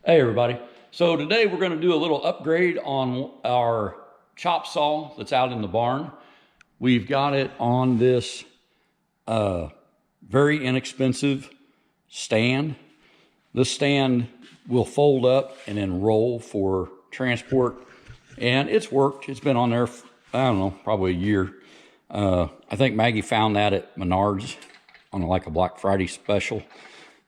Hey everybody. So today we're going to do a little upgrade on our chop saw that's out in the barn. We've got it on this very inexpensive stand. This stand will fold up and then roll for transport, and it's worked. It's been on there, I don't know, probably a year. I think Maggie found that at Menards on like a Black Friday special,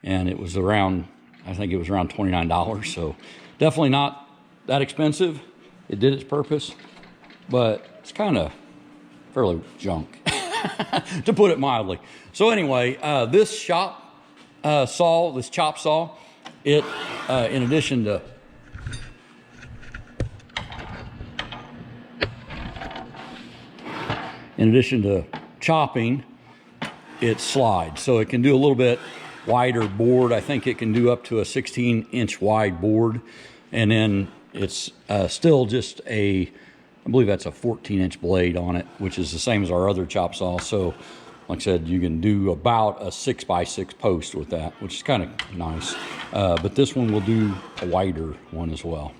and it was around, I think it was around $29, so definitely not that expensive. It did its purpose, but it's kind of fairly junk, to put it mildly. So anyway, this chop saw, it, in addition to chopping, it slides, so it can do a little bit wider board. I think it can do up to a 16-inch wide board, and then it's still just I believe that's a 14-inch blade on it, which is the same as our other chop saw. So like I said, you can do about a 6x6 post with that, which is kind of nice. But this one will do a wider one as well.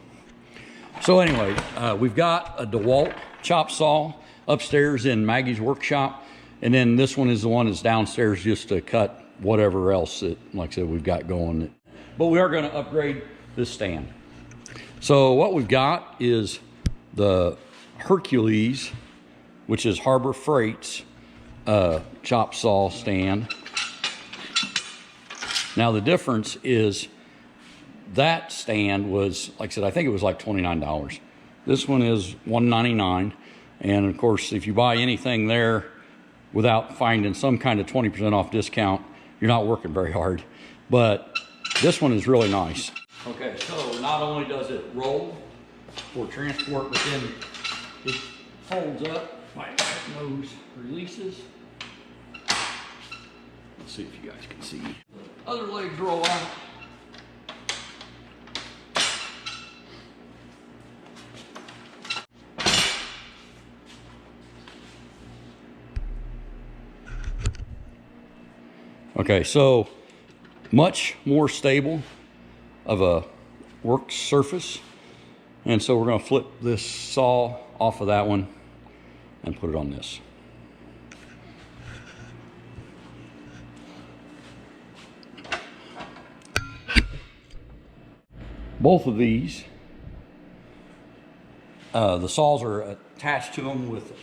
So anyway, we've got a DeWalt chop saw upstairs in Maggie's workshop, and then this one is the one that's downstairs just to cut whatever else that, like I said, we've got going. But we are going to upgrade this stand. So what we've got is the Hercules, which is Harbor Freight's chop saw stand. Now the difference is that stand was, like I said, I think it was like $29. This one is $199, and of course if you buy anything there without finding some kind of 20% off discount, you're not working very hard. But this one is really nice. Okay, so not only does it roll for transport, but then it folds up. My nose releases. Let's see if you guys can see. The other legs roll out. Okay, so much more stable of a work surface. And so we're going to flip this saw off of that one and put it on this. Both of these, the saws are attached to them with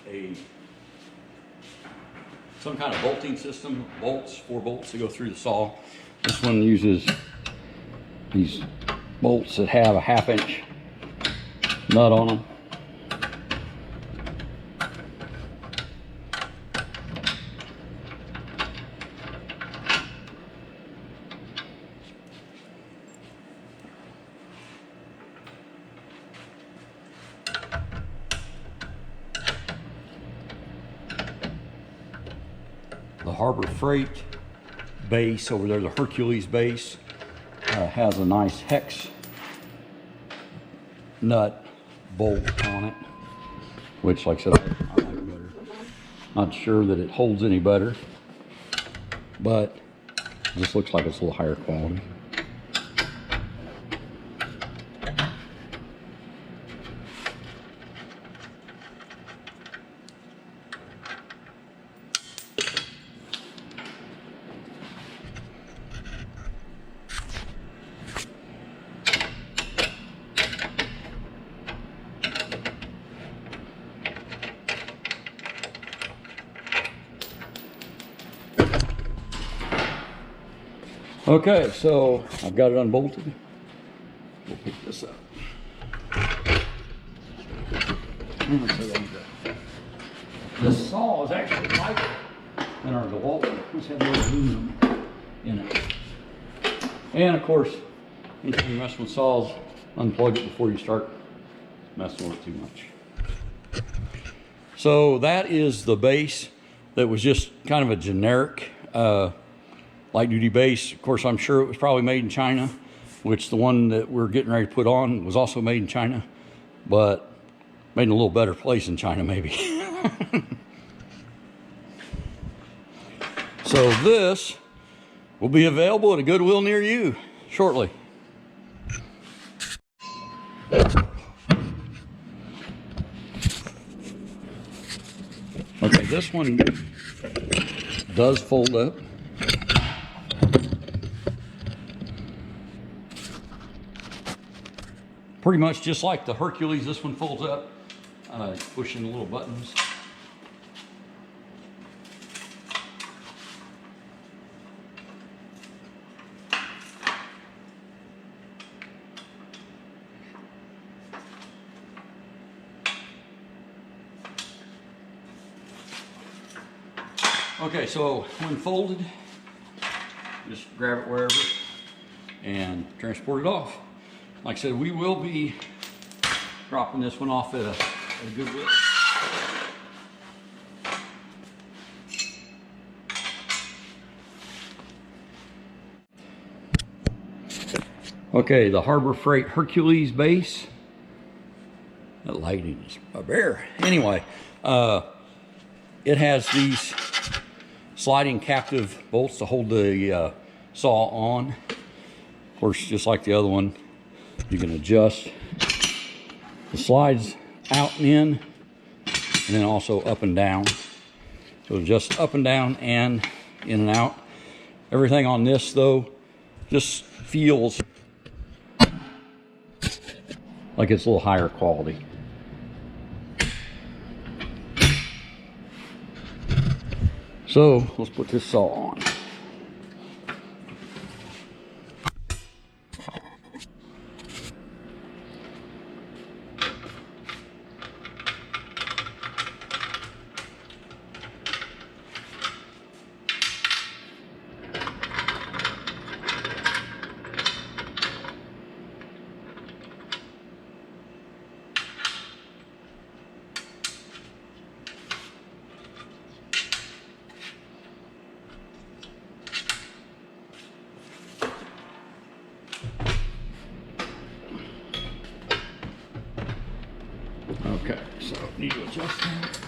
some kind of bolting system, bolts, 4 bolts to go through the saw. This one uses these bolts that have a 1/2-inch nut on them. The Harbor Freight base over there, the Hercules base, has a nice hex nut bolt on it, which, like I said, I like better. Not sure that it holds any better, but this looks like it's a little higher quality. Okay, so I've got it unbolted. We'll pick this up. This saw is actually lighter than our DeWalt. This has more aluminum in it. And of course, anytime you mess with saws, unplug it before you start messing with it too much. So that is the base that was just kind of a generic light duty base. Of course, I'm sure it was probably made in China, which the one that we're getting ready to put on was also made in China, but made in a little better place in China maybe. So this will be available at a Goodwill near you shortly. Okay, this one does fold up. Pretty much just like the Hercules, this one folds up. Pushing the little buttons. Okay, so when folded, just grab it wherever and transport it off. Like I said, we will be dropping this one off at a Goodwill. Okay, the Harbor Freight Hercules base. That lighting is a bear. Anyway, it has these sliding captive bolts to hold the saw on. Of course, just like the other one, you can adjust the slides out and in, and then also up and down. So just up and down and in and out. Everything on this though just feels like it's a little higher quality. So let's put this saw on. Okay, so need to adjust that.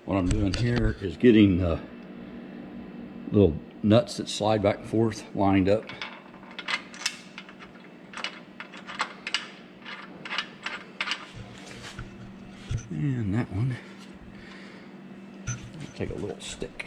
What I'm doing here is getting little nuts that slide back and forth lined up. And that one, I'll take a little stick.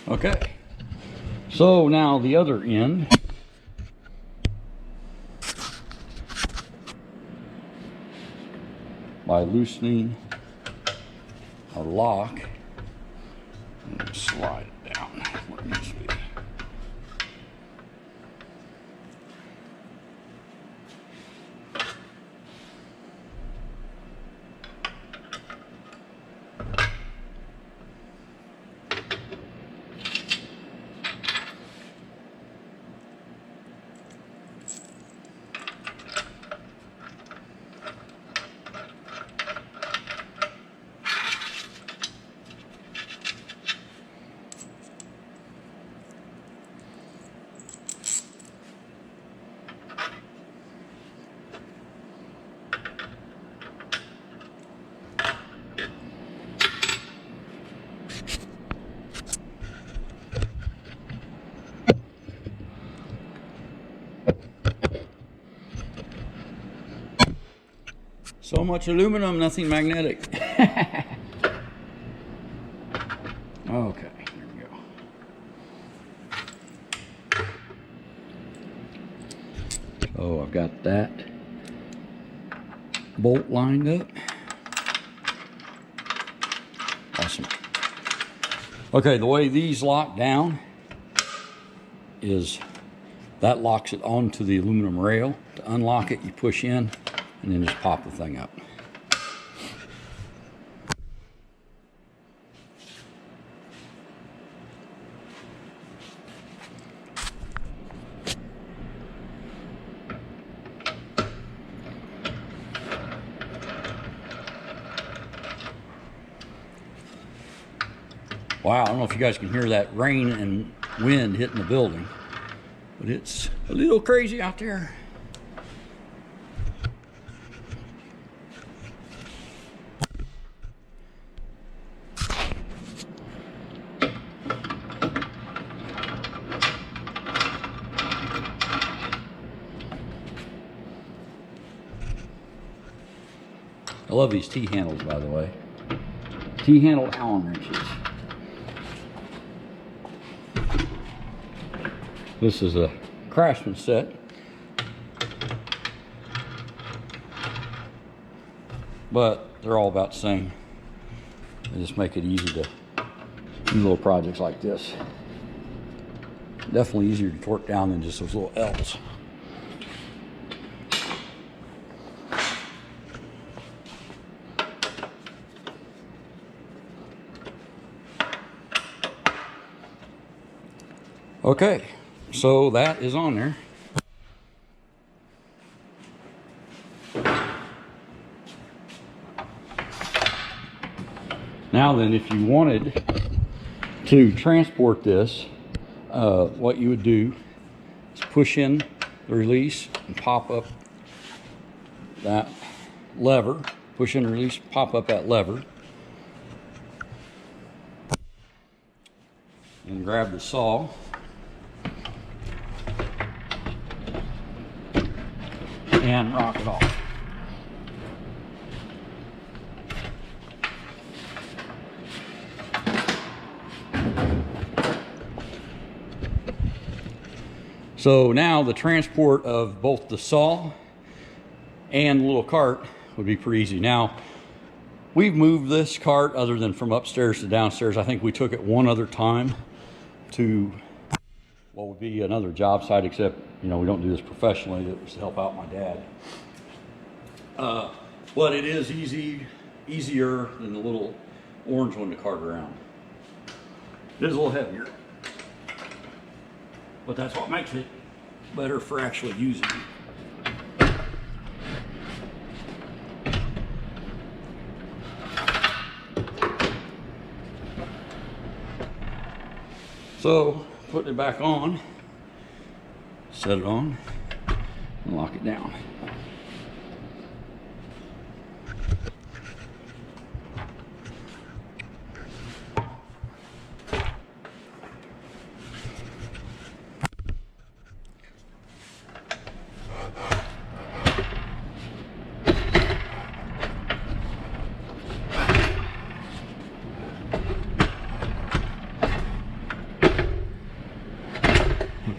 Okay, so now the other end. By loosening our lock and slide it down where it needs to be. So much aluminum, nothing magnetic. Okay, here we go. So I've got that bolt lined up. Awesome. Okay, the way these lock down is that locks it onto the aluminum rail. To unlock it, you push in and then just pop the thing up. Wow, I don't know if you guys can hear that rain and wind hitting the building, but it's a little crazy out there. I love these T-handles, by the way. T-handle Allen wrenches. This is a Craftsman set. But they're all about the same. They just make it easy to do little projects like this. Definitely easier to torque down than just those little L's. Okay, so that is on there. Now then, if you wanted to transport this, what you would do is push in the release and pop up that lever. Push in the release, pop up that lever. And grab the saw. And rock it off. So now the transport of both the saw and the little cart would be pretty easy. Now, we've moved this cart other than from upstairs to downstairs. I think we took it one other time to what would be another job site, except, you know, we don't do this professionally. It was to help out my dad. But it is easier than the little orange one to cart around. It is a little heavier, but that's what makes it better for actually using it. So, putting it back on, set it on, and lock it down.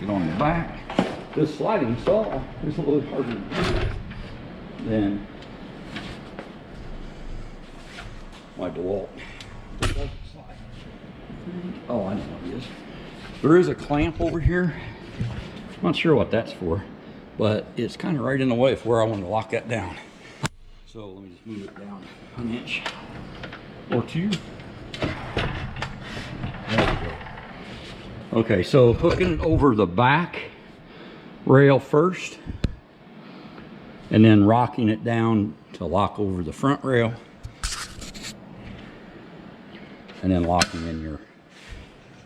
On the back, this sliding saw is a little harder to do than my DeWalt. Oh, I know what it is. There is a clamp over here. I'm not sure what that's for, but it's kind of right in the way of where I want to lock that down. So let me just move it down an inch or two. There we go. Okay, so hooking it over the back rail first, and then rocking it down to lock over the front rail, and then locking in your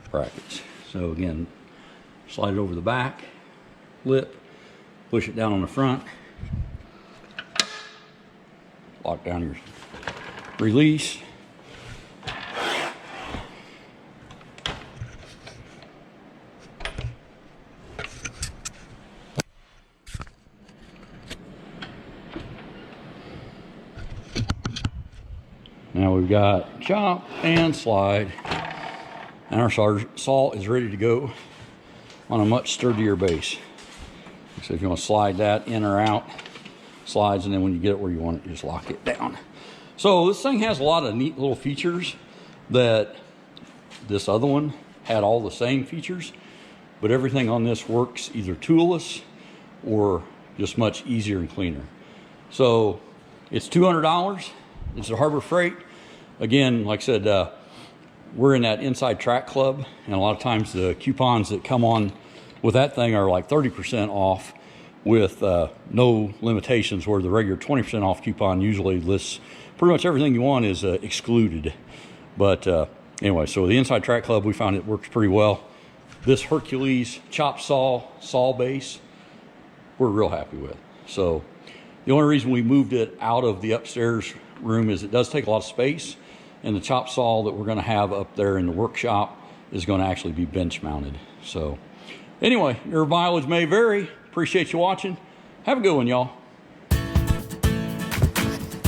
brackets. So again, slide it over the back lip, push it down on the front, lock down your release. we've got chop and slide. And our saw is ready to go on a much sturdier base. So if you want to slide that in or out, slides, and then when you get it where you want it, you just lock it down. So this thing has a lot of neat little features that this other one had all the same features, but everything on this works either toolless or just much easier and cleaner. So it's $200. It's a Harbor Freight. Again, like I said, we're in that inside track club, and a lot of times the coupons that come on with that thing are like 30% off with no limitations, where the regular 20% off coupon usually lists pretty much everything you want is excluded. But anyway, so the inside track club, we found it works pretty well. This Hercules chop saw base, we're real happy with. So the only reason we moved it out of the upstairs room is it does take a lot of space, and the chop saw that we're going to have up there in the workshop is going to actually be bench mounted. So anyway, your mileage may vary. Appreciate you watching. Have a good one, y'all.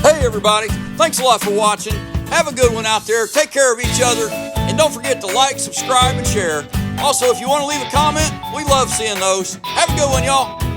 Hey everybody, thanks a lot for watching. Have a good one out there. Take care of each other, and don't forget to like, subscribe, and share. Also, if you want to leave a comment, we love seeing those. Have a good one, y'all.